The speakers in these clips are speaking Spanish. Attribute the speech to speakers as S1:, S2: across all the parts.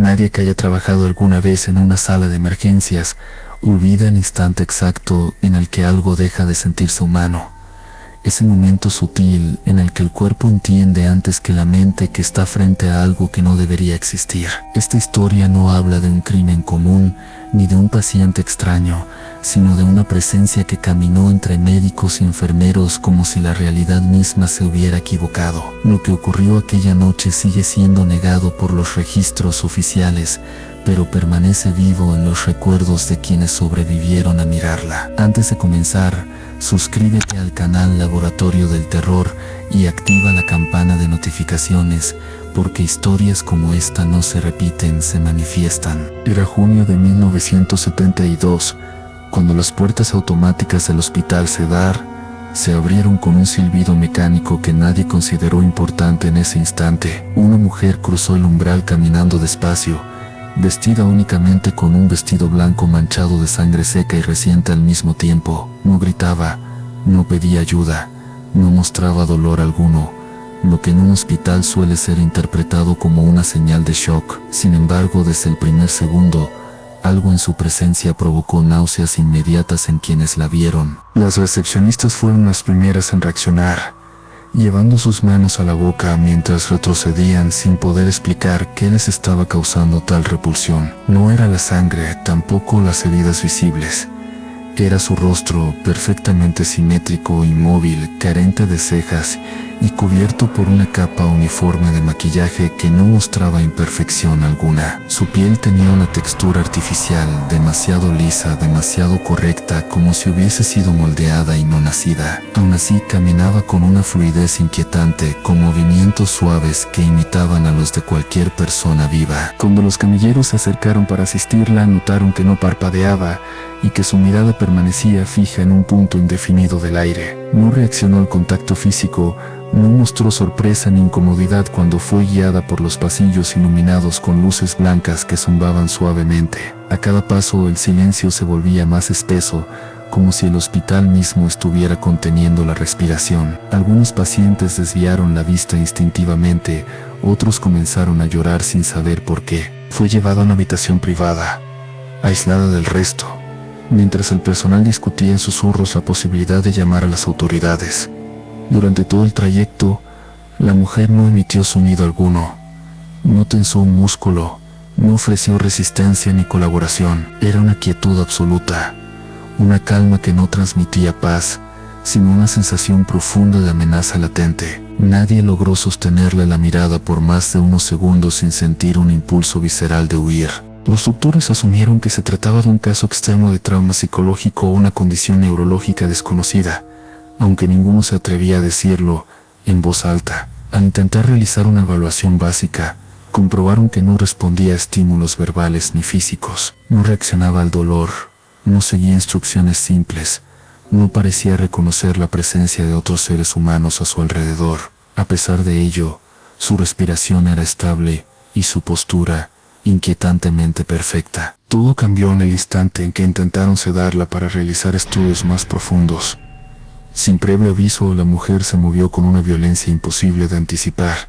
S1: Nadie que haya trabajado alguna vez en una sala de emergencias olvida el instante exacto en el que algo deja de sentirse humano. Ese momento sutil en el que el cuerpo entiende antes que la mente que está frente a algo que no debería existir. Esta historia no habla de un crimen común ni de un paciente extraño, sino de una presencia que caminó entre médicos y enfermeros como si la realidad misma se hubiera equivocado. Lo que ocurrió aquella noche sigue siendo negado por los registros oficiales, pero permanece vivo en los recuerdos de quienes sobrevivieron a mirarla. Antes de comenzar, suscríbete al canal Laboratorio del Terror y activa la campana de notificaciones, porque historias como esta no se repiten, se manifiestan. Era junio de 1972, cuando las puertas automáticas del Hospital Cedar se abrieron con un silbido mecánico que nadie consideró importante en ese instante. Una mujer cruzó el umbral caminando despacio, vestida únicamente con un vestido blanco manchado de sangre seca y reciente al mismo tiempo. No gritaba, no pedía ayuda, no mostraba dolor alguno, lo que en un hospital suele ser interpretado como una señal de shock. Sin embargo, desde el primer segundo, algo en su presencia provocó náuseas inmediatas en quienes la vieron. Las recepcionistas fueron las primeras en reaccionar, llevando sus manos a la boca mientras retrocedían sin poder explicar qué les estaba causando tal repulsión. No era la sangre, tampoco las heridas visibles. Era su rostro, perfectamente simétrico, inmóvil, carente de cejas y cubierto por una capa uniforme de maquillaje que no mostraba imperfección alguna. Su piel tenía una textura artificial, demasiado lisa, demasiado correcta, como si hubiese sido moldeada y no nacida. Aún así, caminaba con una fluidez inquietante, con movimientos suaves que imitaban a los de cualquier persona viva. Cuando los camilleros se acercaron para asistirla, notaron que no parpadeaba y que su mirada permanecía fija en un punto indefinido del aire. No reaccionó al contacto físico, no mostró sorpresa ni incomodidad cuando fue guiada por los pasillos iluminados con luces blancas que zumbaban suavemente. A cada paso el silencio se volvía más espeso, como si el hospital mismo estuviera conteniendo la respiración. Algunos pacientes desviaron la vista instintivamente, otros comenzaron a llorar sin saber por qué. Fue llevado a una habitación privada, aislada del resto, mientras el personal discutía en susurros la posibilidad de llamar a las autoridades. Durante todo el trayecto, la mujer no emitió sonido alguno, no tensó un músculo, no ofreció resistencia ni colaboración. Era una quietud absoluta, una calma que no transmitía paz, sino una sensación profunda de amenaza latente. Nadie logró sostenerle la mirada por más de unos segundos sin sentir un impulso visceral de huir. Los doctores asumieron que se trataba de un caso extremo de trauma psicológico o una condición neurológica desconocida, aunque ninguno se atrevía a decirlo en voz alta. Al intentar realizar una evaluación básica, comprobaron que no respondía a estímulos verbales ni físicos, no reaccionaba al dolor, no seguía instrucciones simples, no parecía reconocer la presencia de otros seres humanos a su alrededor. A pesar de ello, su respiración era estable y su postura inquietantemente perfecta. Todo cambió en el instante en que intentaron sedarla para realizar estudios más profundos. Sin previo aviso, la mujer se movió con una violencia imposible de anticipar,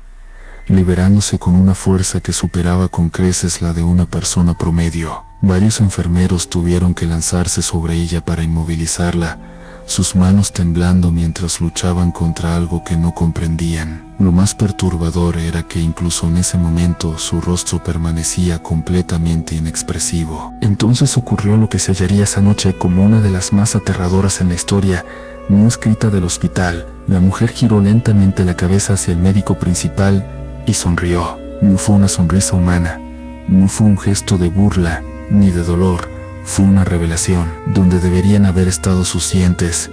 S1: liberándose con una fuerza que superaba con creces la de una persona promedio. Varios enfermeros tuvieron que lanzarse sobre ella para inmovilizarla, sus manos temblando mientras luchaban contra algo que no comprendían. Lo más perturbador era que incluso en ese momento su rostro permanecía completamente inexpresivo. Entonces ocurrió lo que se hallaría esa noche como una de las más aterradoras en la historia no escrita del hospital. La mujer giró lentamente la cabeza hacia el médico principal y sonrió. No fue una sonrisa humana, no fue un gesto de burla ni de dolor, fue una revelación. Donde deberían haber estado sus dientes,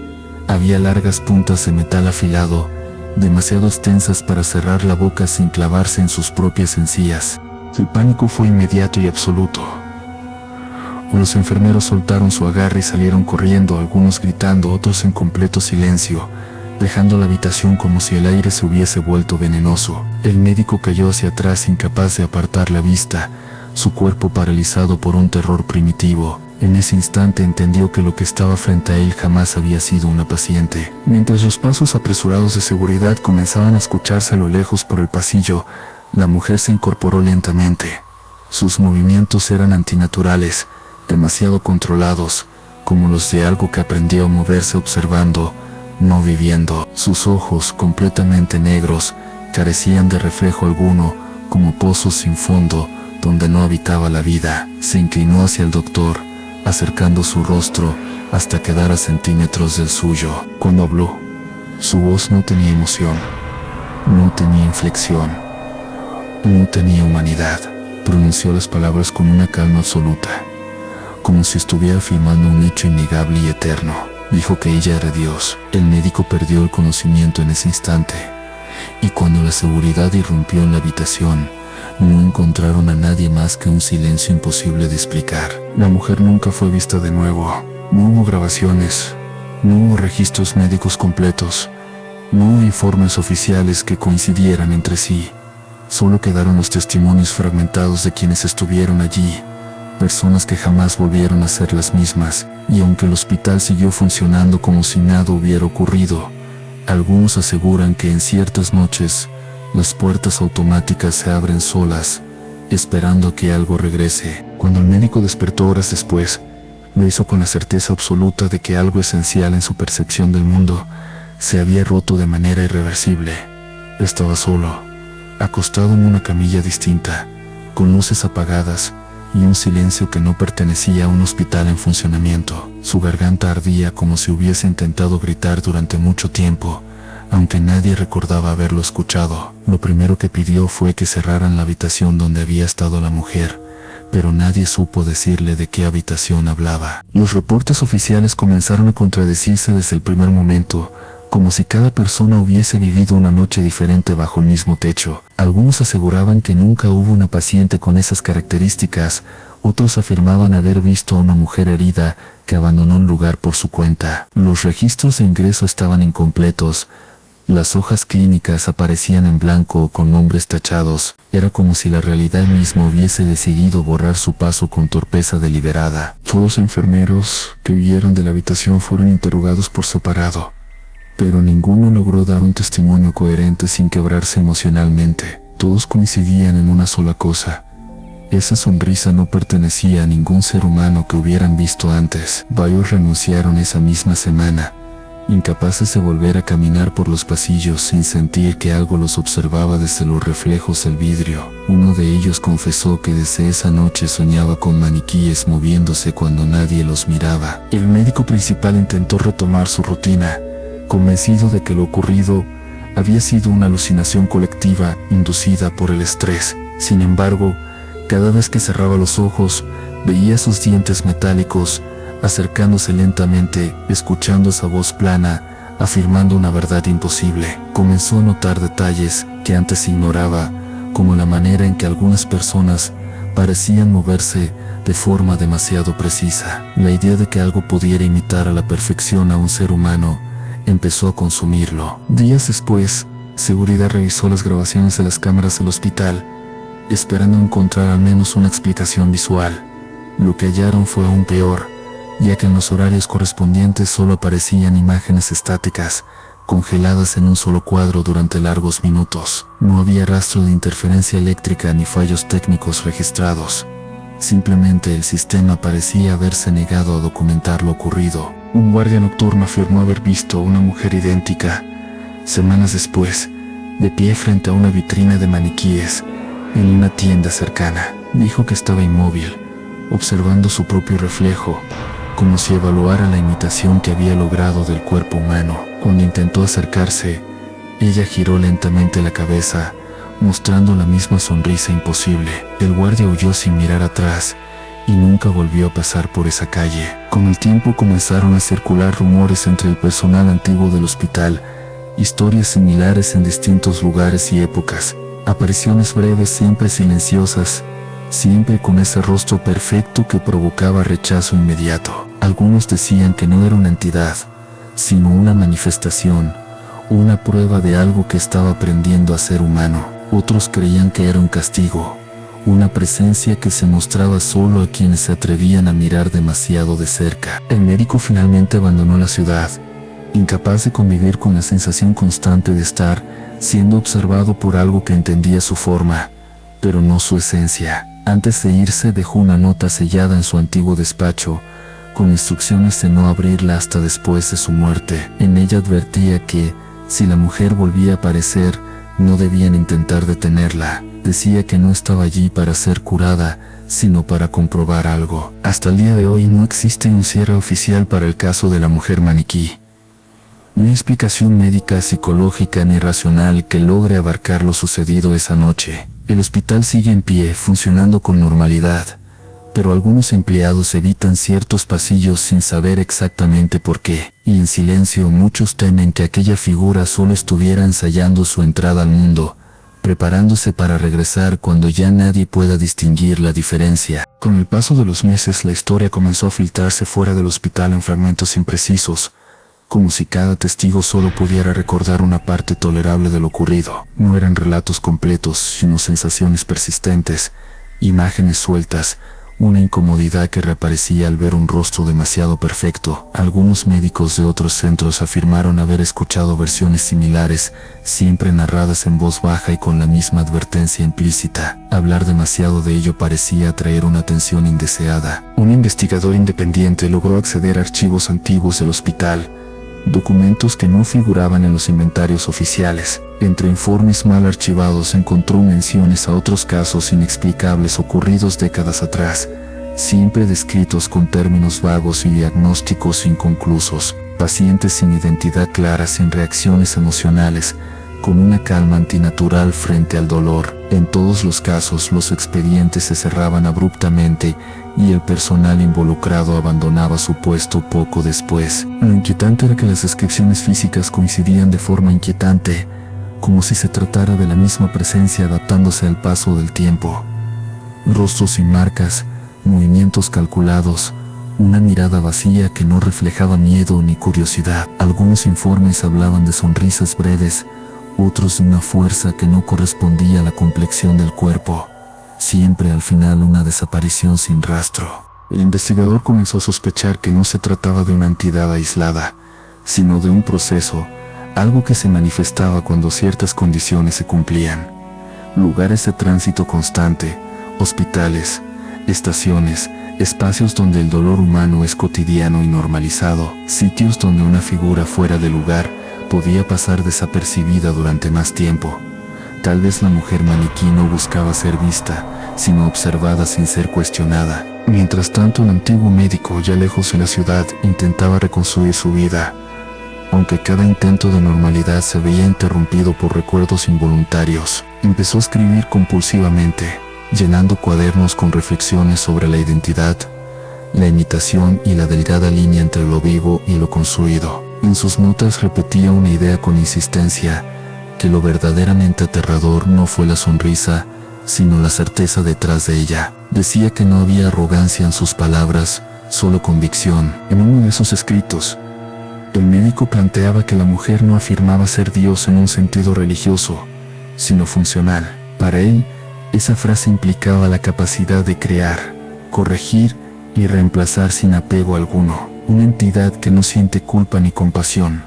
S1: había largas puntas de metal afilado, demasiado extensas para cerrar la boca sin clavarse en sus propias encías. El pánico fue inmediato y absoluto. Los enfermeros soltaron su agarre y salieron corriendo, algunos gritando, otros en completo silencio, dejando la habitación como si el aire se hubiese vuelto venenoso. El médico cayó hacia atrás incapaz de apartar la vista, su cuerpo paralizado por un terror primitivo. En ese instante entendió que lo que estaba frente a él jamás había sido una paciente. Mientras los pasos apresurados de seguridad comenzaban a escucharse a lo lejos por el pasillo, la mujer se incorporó lentamente. Sus movimientos eran antinaturales, demasiado controlados, como los de algo que aprendió a moverse observando, no viviendo. Sus ojos, completamente negros, carecían de reflejo alguno, como pozos sin fondo, donde no habitaba la vida. Se inclinó hacia el doctor, acercando su rostro, hasta quedar a centímetros del suyo. Cuando habló, su voz no tenía emoción, no tenía inflexión, no tenía humanidad. Pronunció las palabras con una calma absoluta, como si estuviera afirmando un hecho innegable y eterno. Dijo que ella era Dios. El médico perdió el conocimiento en ese instante, y cuando la seguridad irrumpió en la habitación, no encontraron a nadie más que un silencio imposible de explicar. La mujer nunca fue vista de nuevo. No hubo grabaciones, no hubo registros médicos completos, no hubo informes oficiales que coincidieran entre sí. Solo quedaron los testimonios fragmentados de quienes estuvieron allí, personas que jamás volvieron a ser las mismas. Y aunque el hospital siguió funcionando como si nada hubiera ocurrido, algunos aseguran que en ciertas noches las puertas automáticas se abren solas, esperando que algo regrese. Cuando el médico despertó horas después, lo hizo con la certeza absoluta de que algo esencial en su percepción del mundo se había roto de manera irreversible. Estaba solo, acostado en una camilla distinta, con luces apagadas y un silencio que no pertenecía a un hospital en funcionamiento. Su garganta ardía como si hubiese intentado gritar durante mucho tiempo, aunque nadie recordaba haberlo escuchado. Lo primero que pidió fue que cerraran la habitación donde había estado la mujer, pero nadie supo decirle de qué habitación hablaba. Los reportes oficiales comenzaron a contradecirse desde el primer momento, como si cada persona hubiese vivido una noche diferente bajo el mismo techo. Algunos aseguraban que nunca hubo una paciente con esas características, otros afirmaban haber visto a una mujer herida que abandonó un lugar por su cuenta. Los registros de ingreso estaban incompletos, las hojas clínicas aparecían en blanco o con nombres tachados. Era como si la realidad misma hubiese decidido borrar su paso con torpeza deliberada. Todos los enfermeros que huyeron de la habitación fueron interrogados por separado, pero ninguno logró dar un testimonio coherente sin quebrarse emocionalmente. Todos coincidían en una sola cosa: esa sonrisa no pertenecía a ningún ser humano que hubieran visto antes. Varios renunciaron esa misma semana, incapaces de volver a caminar por los pasillos sin sentir que algo los observaba desde los reflejos del vidrio. Uno de ellos confesó que desde esa noche soñaba con maniquíes moviéndose cuando nadie los miraba. El médico principal intentó retomar su rutina, convencido de que lo ocurrido había sido una alucinación colectiva inducida por el estrés. Sin embargo, cada vez que cerraba los ojos, veía sus dientes metálicos acercándose lentamente, escuchando esa voz plana, afirmando una verdad imposible. Comenzó a notar detalles que antes ignoraba, como la manera en que algunas personas parecían moverse de forma demasiado precisa. La idea de que algo pudiera imitar a la perfección a un ser humano empezó a consumirlo. Días después, seguridad revisó las grabaciones de las cámaras del hospital, esperando encontrar al menos una explicación visual. Lo que hallaron fue aún peor, ya que en los horarios correspondientes solo aparecían imágenes estáticas, congeladas en un solo cuadro durante largos minutos. No había rastro de interferencia eléctrica ni fallos técnicos registrados. Simplemente el sistema parecía haberse negado a documentar lo ocurrido. Un guardia nocturno afirmó haber visto a una mujer idéntica, semanas después, de pie frente a una vitrina de maniquíes en una tienda cercana. Dijo que estaba inmóvil, observando su propio reflejo, como si evaluara la imitación que había logrado del cuerpo humano. Cuando intentó acercarse, ella giró lentamente la cabeza, mostrando la misma sonrisa imposible. El guardia huyó sin mirar atrás y nunca volvió a pasar por esa calle. Con el tiempo comenzaron a circular rumores entre el personal antiguo del hospital, historias similares en distintos lugares y épocas, apariciones breves siempre silenciosas, siempre con ese rostro perfecto que provocaba rechazo inmediato. Algunos decían que no era una entidad, sino una manifestación, una prueba de algo que estaba aprendiendo a ser humano. Otros creían que era un castigo, una presencia que se mostraba solo a quienes se atrevían a mirar demasiado de cerca. El médico finalmente abandonó la ciudad, incapaz de convivir con la sensación constante de estar siendo observado por algo que entendía su forma, pero no su esencia. Antes de irse dejó una nota sellada en su antiguo despacho, con instrucciones de no abrirla hasta después de su muerte. En ella advertía que, si la mujer volvía a aparecer, no debían intentar detenerla. Decía que no estaba allí para ser curada, sino para comprobar algo. Hasta el día de hoy no existe un cierre oficial para el caso de la mujer maniquí. No hay explicación médica, psicológica ni racional que logre abarcar lo sucedido esa noche. El hospital sigue en pie, funcionando con normalidad, pero algunos empleados evitan ciertos pasillos sin saber exactamente por qué, y en silencio muchos temen que aquella figura solo estuviera ensayando su entrada al mundo, preparándose para regresar cuando ya nadie pueda distinguir la diferencia. Con el paso de los meses la historia comenzó a filtrarse fuera del hospital en fragmentos imprecisos, como si cada testigo solo pudiera recordar una parte tolerable de lo ocurrido. No eran relatos completos, sino sensaciones persistentes, imágenes sueltas, una incomodidad que reaparecía al ver un rostro demasiado perfecto. Algunos médicos de otros centros afirmaron haber escuchado versiones similares, siempre narradas en voz baja y con la misma advertencia implícita. Hablar demasiado de ello parecía atraer una atención indeseada. Un investigador independiente logró acceder a archivos antiguos del hospital, documentos que no figuraban en los inventarios oficiales. Entre informes mal archivados encontró menciones a otros casos inexplicables ocurridos décadas atrás, siempre descritos con términos vagos y diagnósticos inconclusos. Pacientes sin identidad clara, sin reacciones emocionales, con una calma antinatural frente al dolor. En todos los casos los expedientes se cerraban abruptamente y el personal involucrado abandonaba su puesto poco después. Lo inquietante era que las descripciones físicas coincidían de forma inquietante, como si se tratara de la misma presencia adaptándose al paso del tiempo. Rostros sin marcas, movimientos calculados, una mirada vacía que no reflejaba miedo ni curiosidad. Algunos informes hablaban de sonrisas breves, otros de una fuerza que no correspondía a la complexión del cuerpo. Siempre al final una desaparición sin rastro. El investigador comenzó a sospechar que no se trataba de una entidad aislada, sino de un proceso, algo que se manifestaba cuando ciertas condiciones se cumplían. Lugares de tránsito constante, hospitales, estaciones, espacios donde el dolor humano es cotidiano y normalizado, sitios donde una figura fuera de lugar podía pasar desapercibida durante más tiempo. Tal vez la mujer maniquí no buscaba ser vista, sino observada sin ser cuestionada. Mientras tanto, el antiguo médico, ya lejos de la ciudad, intentaba reconstruir su vida, aunque cada intento de normalidad se veía interrumpido por recuerdos involuntarios. Empezó a escribir compulsivamente, llenando cuadernos con reflexiones sobre la identidad, la imitación y la delgada línea entre lo vivo y lo construido. En sus notas repetía una idea con insistencia, que lo verdaderamente aterrador no fue la sonrisa, sino la certeza detrás de ella. Decía que no había arrogancia en sus palabras, solo convicción. En uno de esos escritos, el médico planteaba que la mujer no afirmaba ser Dios en un sentido religioso, sino funcional. Para él, esa frase implicaba la capacidad de crear, corregir y reemplazar sin apego alguno. Una entidad que no siente culpa ni compasión,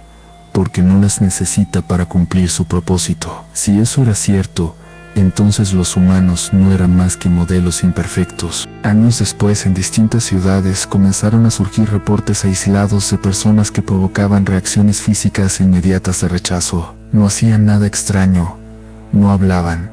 S1: porque no las necesita para cumplir su propósito. Si eso era cierto, entonces los humanos no eran más que modelos imperfectos. Años después, en distintas ciudades comenzaron a surgir reportes aislados de personas que provocaban reacciones físicas inmediatas de rechazo. No hacían nada extraño, no hablaban,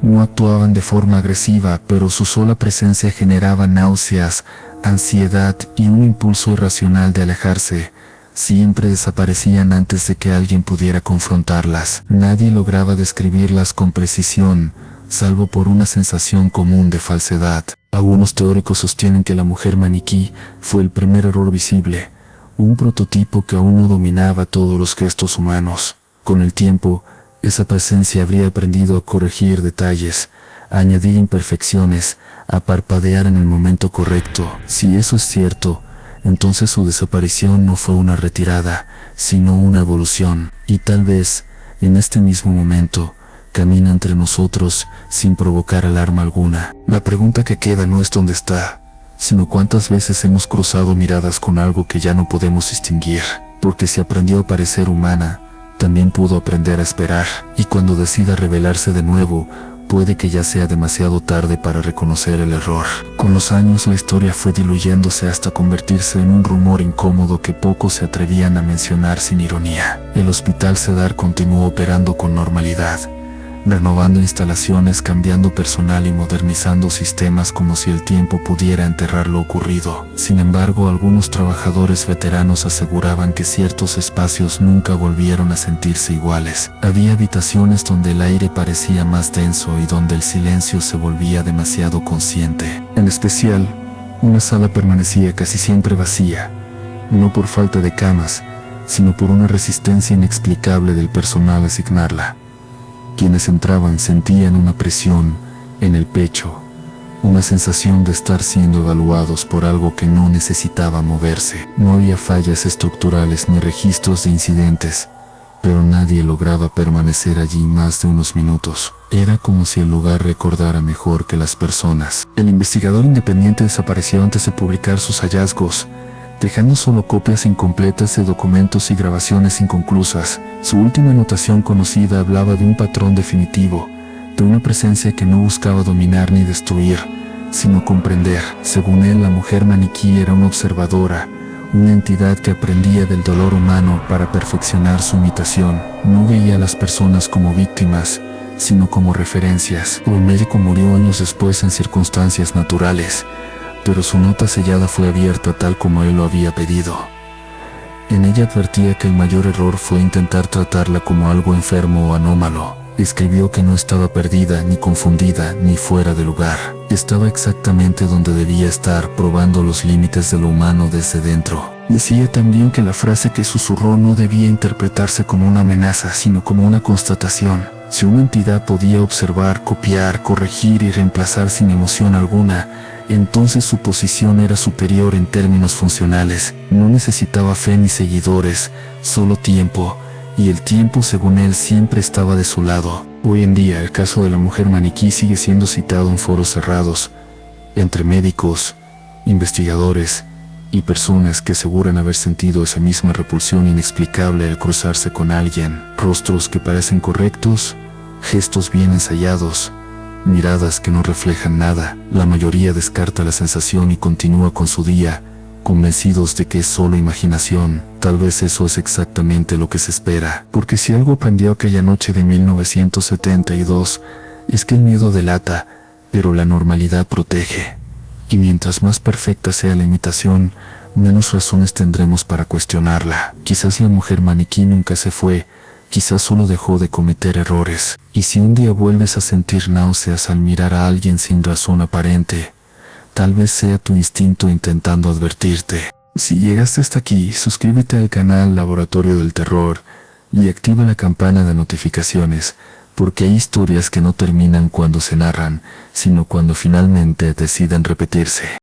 S1: no actuaban de forma agresiva, pero su sola presencia generaba náuseas, ansiedad y un impulso irracional de alejarse. Siempre desaparecían antes de que alguien pudiera confrontarlas. Nadie lograba describirlas con precisión, salvo por una sensación común de falsedad. Algunos teóricos sostienen que la mujer maniquí fue el primer error visible, un prototipo que aún no dominaba todos los gestos humanos. Con el tiempo, esa presencia habría aprendido a corregir detalles, a añadir imperfecciones, a parpadear en el momento correcto. Si eso es cierto, entonces su desaparición no fue una retirada, sino una evolución. Y tal vez, en este mismo momento, camina entre nosotros sin provocar alarma alguna. La pregunta que queda no es dónde está, sino cuántas veces hemos cruzado miradas con algo que ya no podemos distinguir. Porque si aprendió a parecer humana, también pudo aprender a esperar. Y cuando decida revelarse de nuevo, puede que ya sea demasiado tarde para reconocer el error. Con los años la historia fue diluyéndose hasta convertirse en un rumor incómodo que pocos se atrevían a mencionar sin ironía. El Hospital Cedar continuó operando con normalidad, renovando instalaciones, cambiando personal y modernizando sistemas como si el tiempo pudiera enterrar lo ocurrido. Sin embargo, algunos trabajadores veteranos aseguraban que ciertos espacios nunca volvieron a sentirse iguales. Había habitaciones donde el aire parecía más denso y donde el silencio se volvía demasiado consciente. En especial, una sala permanecía casi siempre vacía, no por falta de camas, sino por una resistencia inexplicable del personal a asignarla. Quienes entraban sentían una presión en el pecho, una sensación de estar siendo evaluados por algo que no necesitaba moverse. No había fallas estructurales ni registros de incidentes, pero nadie lograba permanecer allí más de unos minutos. Era como si el lugar recordara mejor que las personas. El investigador independiente desapareció antes de publicar sus hallazgos, dejando solo copias incompletas de documentos y grabaciones inconclusas. Su última anotación conocida hablaba de un patrón definitivo, de una presencia que no buscaba dominar ni destruir, sino comprender. Según él, la mujer maniquí era una observadora, una entidad que aprendía del dolor humano para perfeccionar su imitación. No veía a las personas como víctimas, sino como referencias. El médico murió años después en circunstancias naturales, pero su nota sellada fue abierta tal como él lo había pedido. En ella advertía que el mayor error fue intentar tratarla como algo enfermo o anómalo. Escribió que no estaba perdida, ni confundida, ni fuera de lugar. Estaba exactamente donde debía estar, probando los límites de lo humano desde dentro. Decía también que la frase que susurró no debía interpretarse como una amenaza, sino como una constatación. Si una entidad podía observar, copiar, corregir y reemplazar sin emoción alguna, entonces su posición era superior en términos funcionales. No necesitaba fe ni seguidores, solo tiempo, y el tiempo, según él, siempre estaba de su lado. Hoy en día, el caso de la mujer maniquí sigue siendo citado en foros cerrados, entre médicos, investigadores y personas que aseguran haber sentido esa misma repulsión inexplicable al cruzarse con alguien. Rostros que parecen correctos, gestos bien ensayados, miradas que no reflejan nada. La mayoría descarta la sensación y continúa con su día, convencidos de que es solo imaginación. Tal vez eso es exactamente lo que se espera, porque si algo aprendió aquella noche de 1972, es que el miedo delata, pero la normalidad protege. Y mientras más perfecta sea la imitación, menos razones tendremos para cuestionarla. Quizás la mujer maniquí nunca se fue, quizás solo dejó de cometer errores. Y si un día vuelves a sentir náuseas al mirar a alguien sin razón aparente, tal vez sea tu instinto intentando advertirte. Si llegaste hasta aquí, suscríbete al canal Laboratorio del Terror y activa la campana de notificaciones, porque hay historias que no terminan cuando se narran, sino cuando finalmente deciden repetirse.